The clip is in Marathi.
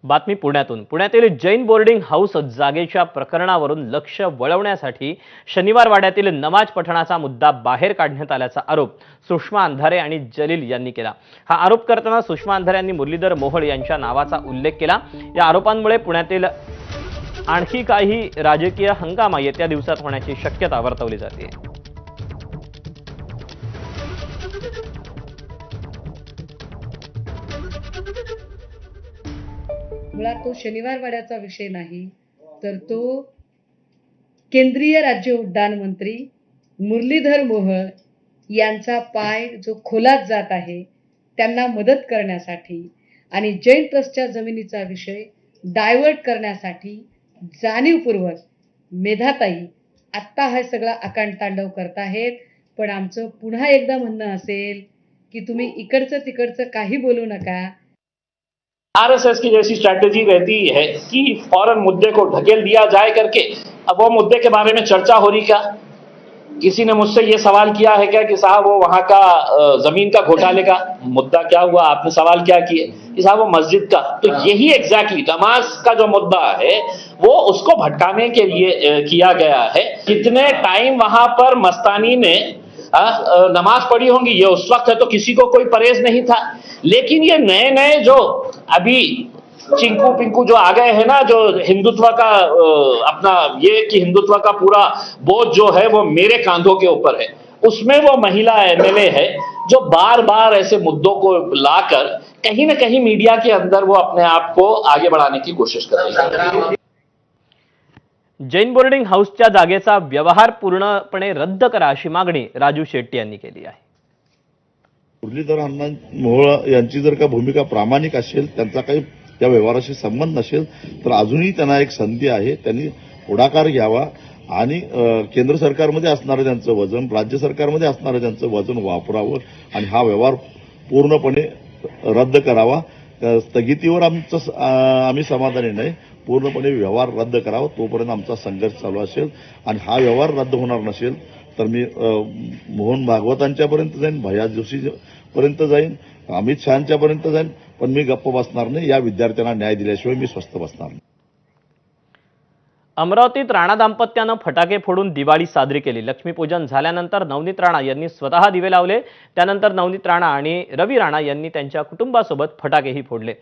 बातमी पुण्यातून। पुण्यातील जैन बोर्डिंग हाऊस जागेच्या प्रकरणावरून लक्ष वळवण्यासाठी शनिवार वाड्यातील नमाज पठणाचा मुद्दा बाहेर काढण्यात आल्याचा आरोप सुषमा अंधारे आणि जलील यांनी केला। हा आरोप करताना सुषमा अंधारे यांनी मुरलीधर मोहोळ यांच्या नावाचा उल्लेख केला। या आरोपांमुळे पुण्यातील आणखी काही राजकीय हंगामा येत्या दिवसात होण्याची शक्यता वर्तवली जाते। मुळात तो शनिवार वाड्याचा विषय नाही, तर तो केंद्रीय राज्य उड्डाण मंत्री मुरलीधर मोहोळ यांचा पाय जो खोलात जात आहे त्यांना मदत करण्यासाठी आणि जैन ट्रस्टच्या जमिनीचा विषय डायव्हर्ट करण्यासाठी जाणीवपूर्वक मेधाताई आत्ता हा सगळा आकांडतांडव करत आहेत। पण आमचं पुन्हा एकदा म्हणणं असेल की तुम्ही इकडचं तिकडचं काही बोलू नका। आरएसएस की जैसी स्ट्रैटेजी रहती है कि फौरन मुद्दे को ढकेल दिया जाए करके। अब वो मुद्दे के बारे में चर्चा हो रही क्या? किसी ने मुझसे ये सवाल किया है क्या कि साहब वो वहां का जमीन का घोटाले का मुद्दा क्या हुआ? आपने सवाल क्या किए कि साहब वो मस्जिद का। तो यही एग्जैक्टली नमाज का जो मुद्दा है वो उसको भटकाने के लिए किया गया है। कितने टाइम वहां पर मस्तानी ने नमाज पढ़ी होंगी ये उस वक्त है तो किसी को कोई परहेज नहीं था। लेकिन ये नए नए जो अभी चिंकू पिंकू जो आ गए हैं ना, जो हिंदुत्व का अपना ये कि हिंदुत्व का पूरा बोझ जो है वो मेरे कांधों के ऊपर है, उसमें वो महिला एमएलए है जो बार बार ऐसे मुद्दों को लाकर कहीं ना कहीं मीडिया के अंदर वो अपने आप को आगे बढ़ाने की कोशिश कर रही है। जैन बोर्डिंग हाऊसच्या जागेचा व्यवहार पूर्णपणे रद्द करा अशी मागणी राजू शेट्टी यांनी केली आहे। मुरलीधर अण्णा मोहोळ यांची जर का भूमिका प्रामाणिक असेल, त्यांचा काही त्या व्यवहाराशी संबंध नसेल तर अजूनही त्यांना एक संधी आहे। त्यांनी पुढाकार घ्यावा आणि केंद्र सरकारमध्ये असणारं त्यांचं वजन, राज्य सरकारमध्ये असणारं त्यांचं वजन वापरावं आणि हा व्यवहार पूर्णपणे रद्द करावा। स्थगितीवर आम्ही समाधानी नाही, पूर्णपणे व्यवहार रद्द करावा। तोपर्यंत आमचा संघर्ष चालू असेल आणि हा व्यवहार रद्द होणार नसेल तर मी मोहन भागवतांच्यापर्यंत जाईन, भैया जोशीपर्यंत जाईन, अमित शहांच्यापर्यंत जाईन, पण मी गप्प बसणार नाही। या विद्यार्थ्यांना न्याय दिल्याशिवाय मी स्वस्थ बसणार नाही। अमरावतीत राणा दाम्पत्यानं फटाके फोडून दिवाळी साजरी केली। लक्ष्मीपूजन झाल्यानंतर नवनीत राणा यांनी स्वतः दिवे लावले। त्यानंतर नवनीत राणा आणि रवी राणा यांनी त्यांच्या कुटुंबासोबत फटाकेही फोडले।